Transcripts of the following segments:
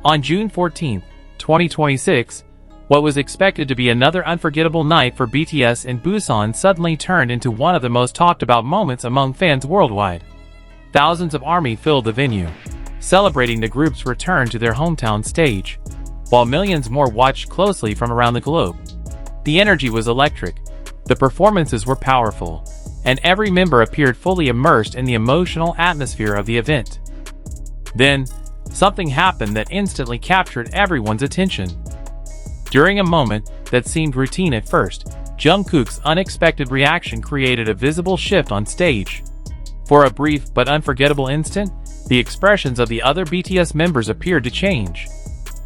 On June 14, 2026, what was expected to be another unforgettable night for BTS in Busan suddenly turned into one of the most talked about moments among fans worldwide. Thousands of ARMY filled the venue, celebrating the group's return to their hometown stage, while millions more watched closely from around the globe. The energy was electric, the performances were powerful, and every member appeared fully immersed in the emotional atmosphere of the event. Then, something happened that instantly captured everyone's attention. During a moment that seemed routine at first, Jungkook's unexpected reaction created a visible shift on stage. For a brief but unforgettable instant, the expressions of the other BTS members appeared to change.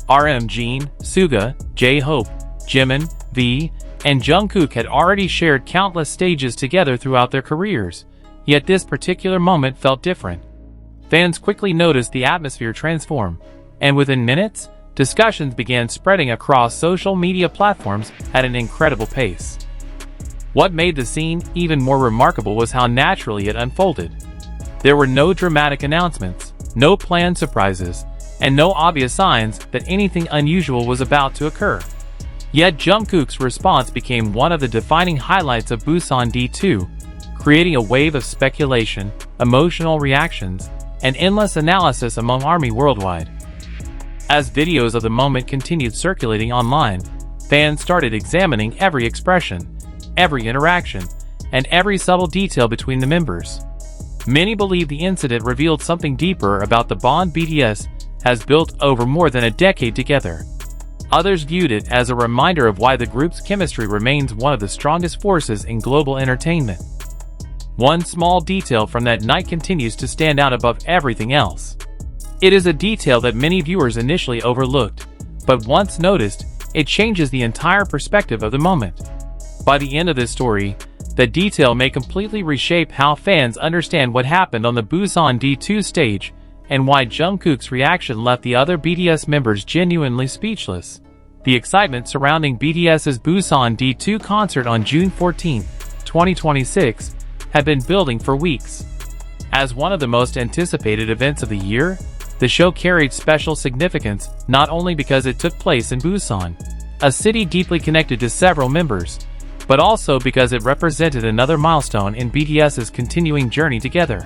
Jimin, SUGA, J-Hope, Jimin, V, and Jungkook had already shared countless stages together throughout their careers, yet this particular moment felt different. Fans quickly noticed the atmosphere transform, and within minutes, discussions began spreading across social media platforms at an incredible pace. What made the scene even more remarkable was how naturally it unfolded. There were no dramatic announcements, no planned surprises, and no obvious signs that anything unusual was about to occur. Yet Jungkook's response became one of the defining highlights of Busan D2, creating a wave of speculation, emotional reactions, and endless analysis among ARMY worldwide. As videos of the moment continued circulating online, fans started examining every expression, every interaction, and every subtle detail between the members. Many believe the incident revealed something deeper about the bond BTS has built over more than a decade together. Others viewed it as a reminder of why the group's chemistry remains one of the strongest forces in global entertainment. One small detail from that night continues to stand out above everything else. It is a detail that many viewers initially overlooked, but once noticed, it changes the entire perspective of the moment. By the end of this story, the detail may completely reshape how fans understand what happened on the Busan D2 stage and why Jungkook's reaction left the other BTS members genuinely speechless. The excitement surrounding BTS's Busan D2 concert on June 14, 2026, had been building for weeks. As one of the most anticipated events of the year, the show carried special significance not only because it took place in Busan, a city deeply connected to several members, but also because it represented another milestone in BTS's continuing journey together.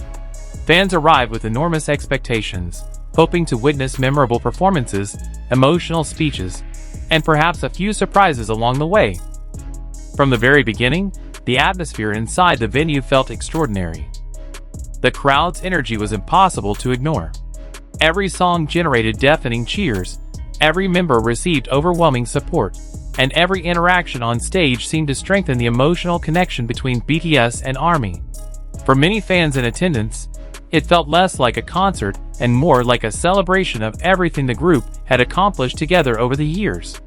Fans arrived with enormous expectations, hoping to witness memorable performances, emotional speeches, and perhaps a few surprises along the way. From the very beginning, the atmosphere inside the venue felt extraordinary. The crowd's energy was impossible to ignore. Every song generated deafening cheers, every member received overwhelming support, and every interaction on stage seemed to strengthen the emotional connection between BTS and ARMY. For many fans in attendance, it felt less like a concert and more like a celebration of everything the group had accomplished together over the years.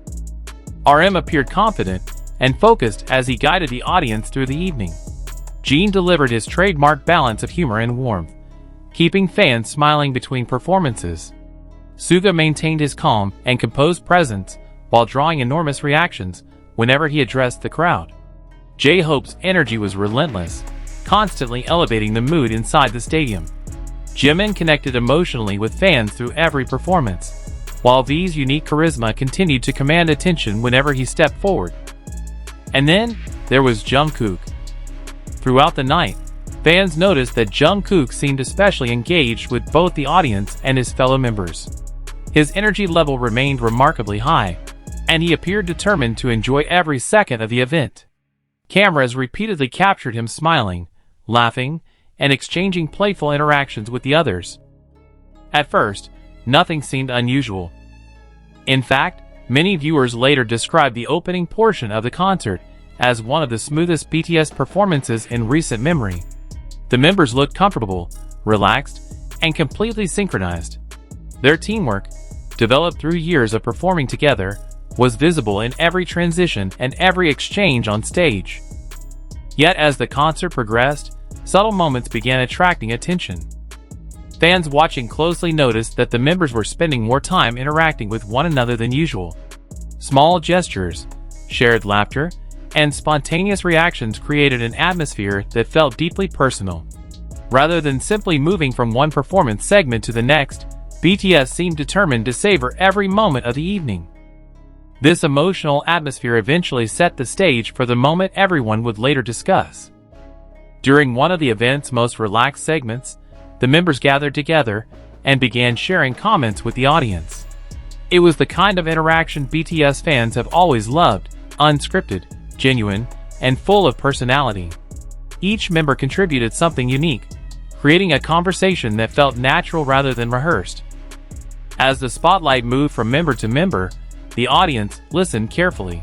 RM appeared confident and focused as he guided the audience through the evening. Jimin delivered his trademark balance of humor and warmth, keeping fans smiling between performances. SUGA maintained his calm and composed presence while drawing enormous reactions whenever he addressed the crowd. J-Hope's energy was relentless, constantly elevating the mood inside the stadium. Jimin connected emotionally with fans through every performance, while V's unique charisma continued to command attention whenever he stepped forward. And then, there was Jungkook. Throughout the night, fans noticed that Jungkook seemed especially engaged with both the audience and his fellow members. His energy level remained remarkably high, and he appeared determined to enjoy every second of the event. Cameras repeatedly captured him smiling, laughing, and exchanging playful interactions with the others. At first, nothing seemed unusual. In fact, many viewers later described the opening portion of the concert as one of the smoothest BTS performances in recent memory. The members looked comfortable, relaxed, and completely synchronized. Their teamwork, developed through years of performing together, was visible in every transition and every exchange on stage. Yet as the concert progressed, subtle moments began attracting attention. Fans watching closely noticed that the members were spending more time interacting with one another than usual. Small gestures, shared laughter, and spontaneous reactions created an atmosphere that felt deeply personal. Rather than simply moving from one performance segment to the next, BTS seemed determined to savor every moment of the evening. This emotional atmosphere eventually set the stage for the moment everyone would later discuss. During one of the event's most relaxed segments, the members gathered together and began sharing comments with the audience. It was the kind of interaction BTS fans have always loved, unscripted, genuine, and full of personality. Each member contributed something unique, creating a conversation that felt natural rather than rehearsed. As the spotlight moved from member to member, the audience listened carefully.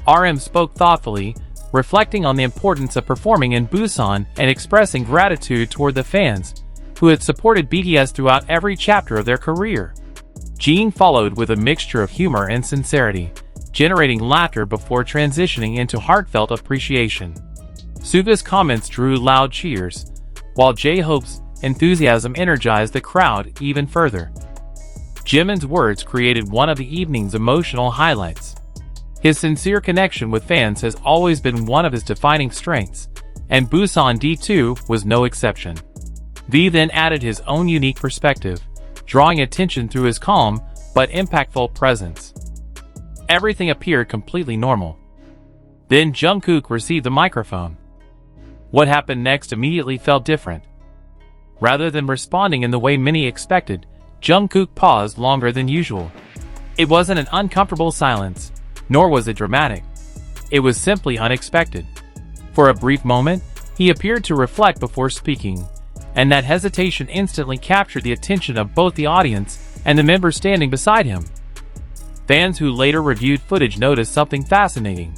RM spoke thoughtfully, reflecting on the importance of performing in Busan and expressing gratitude toward the fans who had supported BTS throughout every chapter of their career. Jimin followed with a mixture of humor and sincerity, generating laughter before transitioning into heartfelt appreciation. SUGA's comments drew loud cheers, while J-Hope's enthusiasm energized the crowd even further. Jimin's words created one of the evening's emotional highlights. His sincere connection with fans has always been one of his defining strengths, and Busan D2 was no exception. V then added his own unique perspective, drawing attention through his calm but impactful presence. Everything appeared completely normal. Then Jungkook received the microphone. What happened next immediately felt different. Rather than responding in the way many expected, Jungkook paused longer than usual. It wasn't an uncomfortable silence, nor was it dramatic. It was simply unexpected. For a brief moment, he appeared to reflect before speaking, and that hesitation instantly captured the attention of both the audience and the members standing beside him. Fans who later reviewed footage noticed something fascinating.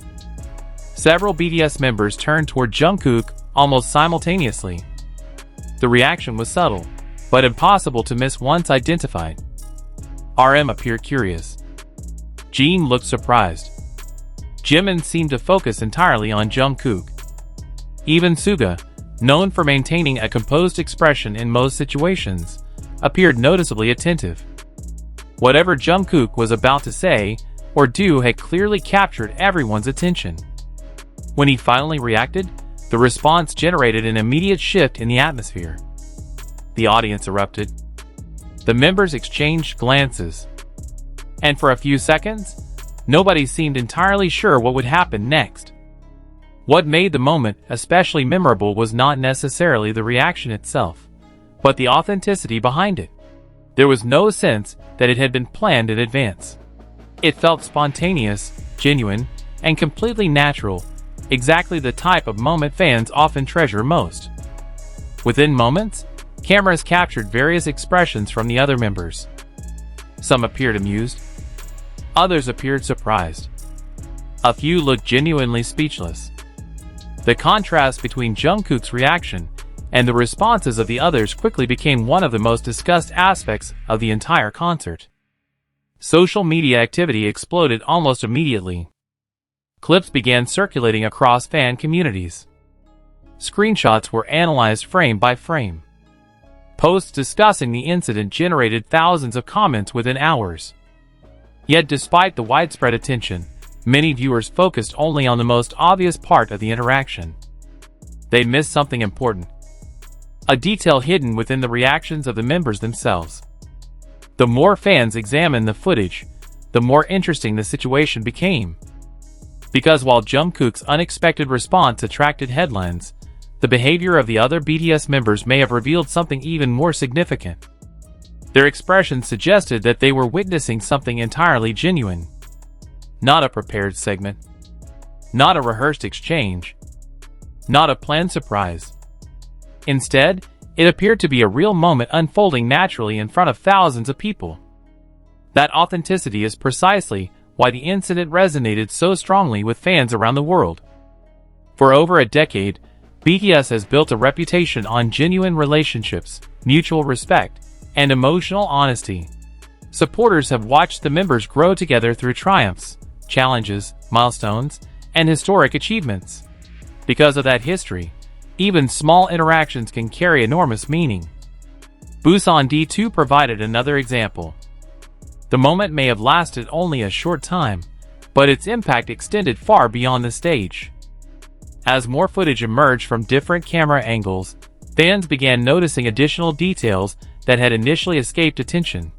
Several BTS members turned toward Jungkook almost simultaneously. The reaction was subtle, but impossible to miss once identified. RM appeared curious. Jimin looked surprised. Jimin seemed to focus entirely on Jungkook. Even SUGA, known for maintaining a composed expression in most situations, appeared noticeably attentive. Whatever Jungkook was about to say or do had clearly captured everyone's attention. When he finally reacted, the response generated an immediate shift in the atmosphere. The audience erupted. The members exchanged glances. And for a few seconds, nobody seemed entirely sure what would happen next. What made the moment especially memorable was not necessarily the reaction itself, but the authenticity behind it. There was no sense that it had been planned in advance. It felt spontaneous, genuine, and completely natural, exactly the type of moment fans often treasure most. Within moments, cameras captured various expressions from the other members. Some appeared amused. Others appeared surprised. A few looked genuinely speechless. The contrast between Jungkook's reaction and the responses of the others quickly became one of the most discussed aspects of the entire concert. Social media activity exploded almost immediately. Clips began circulating across fan communities. Screenshots were analyzed frame by frame. Posts discussing the incident generated thousands of comments within hours. Yet despite the widespread attention, many viewers focused only on the most obvious part of the interaction. They missed something important. A detail hidden within the reactions of the members themselves. The more fans examined the footage, the more interesting the situation became. Because while Jungkook's unexpected response attracted headlines, the behavior of the other BTS members may have revealed something even more significant. Their expressions suggested that they were witnessing something entirely genuine. Not a prepared segment. Not a rehearsed exchange. Not a planned surprise. Instead, it appeared to be a real moment unfolding naturally in front of thousands of people. That authenticity is precisely why the incident resonated so strongly with fans around the world. For over a decade, BTS has built a reputation on genuine relationships, mutual respect, and emotional honesty. Supporters have watched the members grow together through triumphs, challenges, milestones, and historic achievements. Because of that history, even small interactions can carry enormous meaning. Busan D2 provided another example. The moment may have lasted only a short time, but its impact extended far beyond the stage. As more footage emerged from different camera angles, fans began noticing additional details that had initially escaped attention.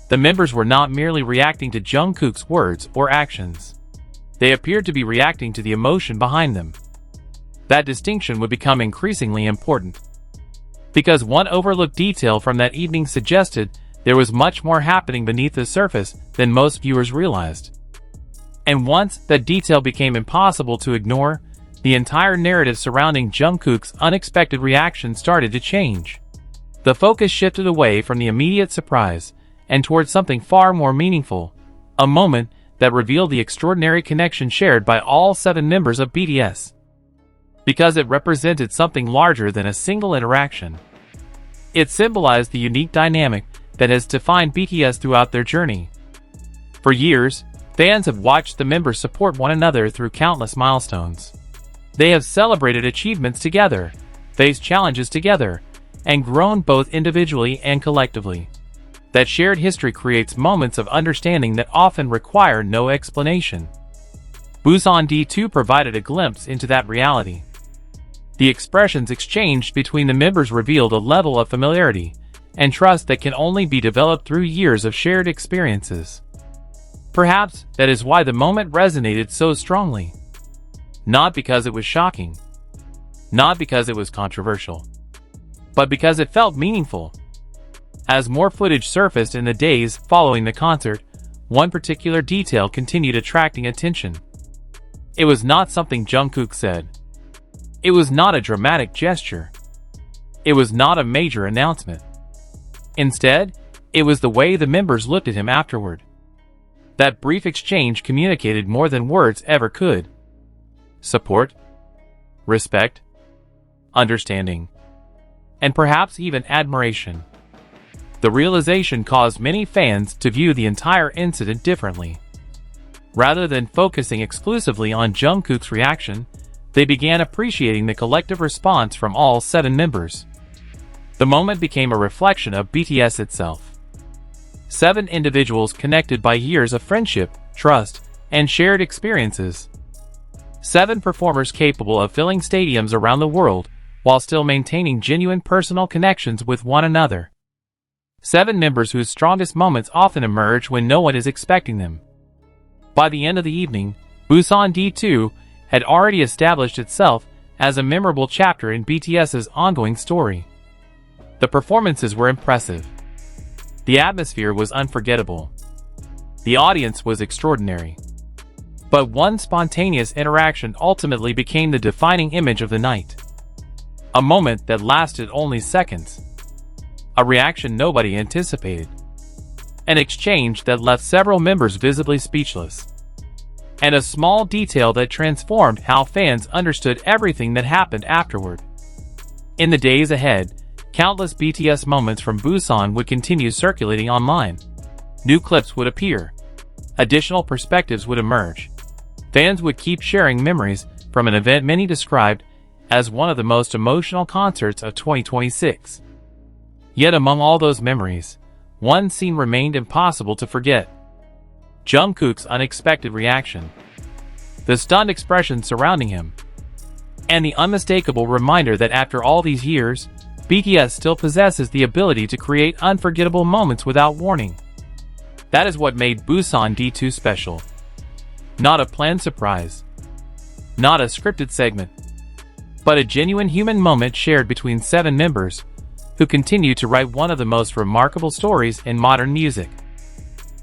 The members were not merely reacting to Jungkook's words or actions. They appeared to be reacting to the emotion behind them. That distinction would become increasingly important, because one overlooked detail from that evening suggested there was much more happening beneath the surface than most viewers realized. And once that detail became impossible to ignore, the entire narrative surrounding Jungkook's unexpected reaction started to change. The focus shifted away from the immediate surprise and towards something far more meaningful, a moment that revealed the extraordinary connection shared by all 7 members of BTS. Because it represented something larger than a single interaction. It symbolized the unique dynamic that has defined BTS throughout their journey. For years, fans have watched the members support one another through countless milestones. They have celebrated achievements together, faced challenges together, and grown both individually and collectively. That shared history creates moments of understanding that often require no explanation. Busan D2 provided a glimpse into that reality. The expressions exchanged between the members revealed a level of familiarity and trust that can only be developed through years of shared experiences. Perhaps that is why the moment resonated so strongly. Not because it was shocking, not because it was controversial, but because it felt meaningful. As more footage surfaced in the days following the concert, one particular detail continued attracting attention. It was not something Jungkook said. It was not a dramatic gesture. It was not a major announcement. Instead, it was the way the members looked at him afterward. That brief exchange communicated more than words ever could. Support, respect, understanding, and perhaps even admiration. The realization caused many fans to view the entire incident differently. Rather than focusing exclusively on Jungkook's reaction, they began appreciating the collective response from all 7 members. The moment became a reflection of BTS itself. 7 individuals connected by years of friendship, trust, and shared experiences. 7 performers capable of filling stadiums around the world while still maintaining genuine personal connections with one another. 7 members whose strongest moments often emerge when no one is expecting them. By the end of the evening, Busan D2 had already established itself as a memorable chapter in BTS's ongoing story. The performances were impressive. The atmosphere was unforgettable. The audience was extraordinary. But one spontaneous interaction ultimately became the defining image of the night. A moment that lasted only seconds. A reaction nobody anticipated. An exchange that left several members visibly speechless. And a small detail that transformed how fans understood everything that happened afterward. In the days ahead, countless BTS moments from Busan would continue circulating online. New clips would appear. Additional perspectives would emerge. Fans would keep sharing memories from an event many described as one of the most emotional concerts of 2026. Yet among all those memories, one scene remained impossible to forget. Jungkook's unexpected reaction. The stunned expression surrounding him. And the unmistakable reminder that after all these years, BTS still possesses the ability to create unforgettable moments without warning. That is what made Busan D2 special. Not a planned surprise. Not a scripted segment. But a genuine human moment shared between 7 members who continue to write one of the most remarkable stories in modern music.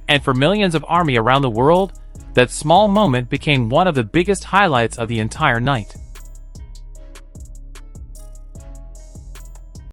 And for millions of ARMY around the world, that small moment became one of the biggest highlights of the entire night.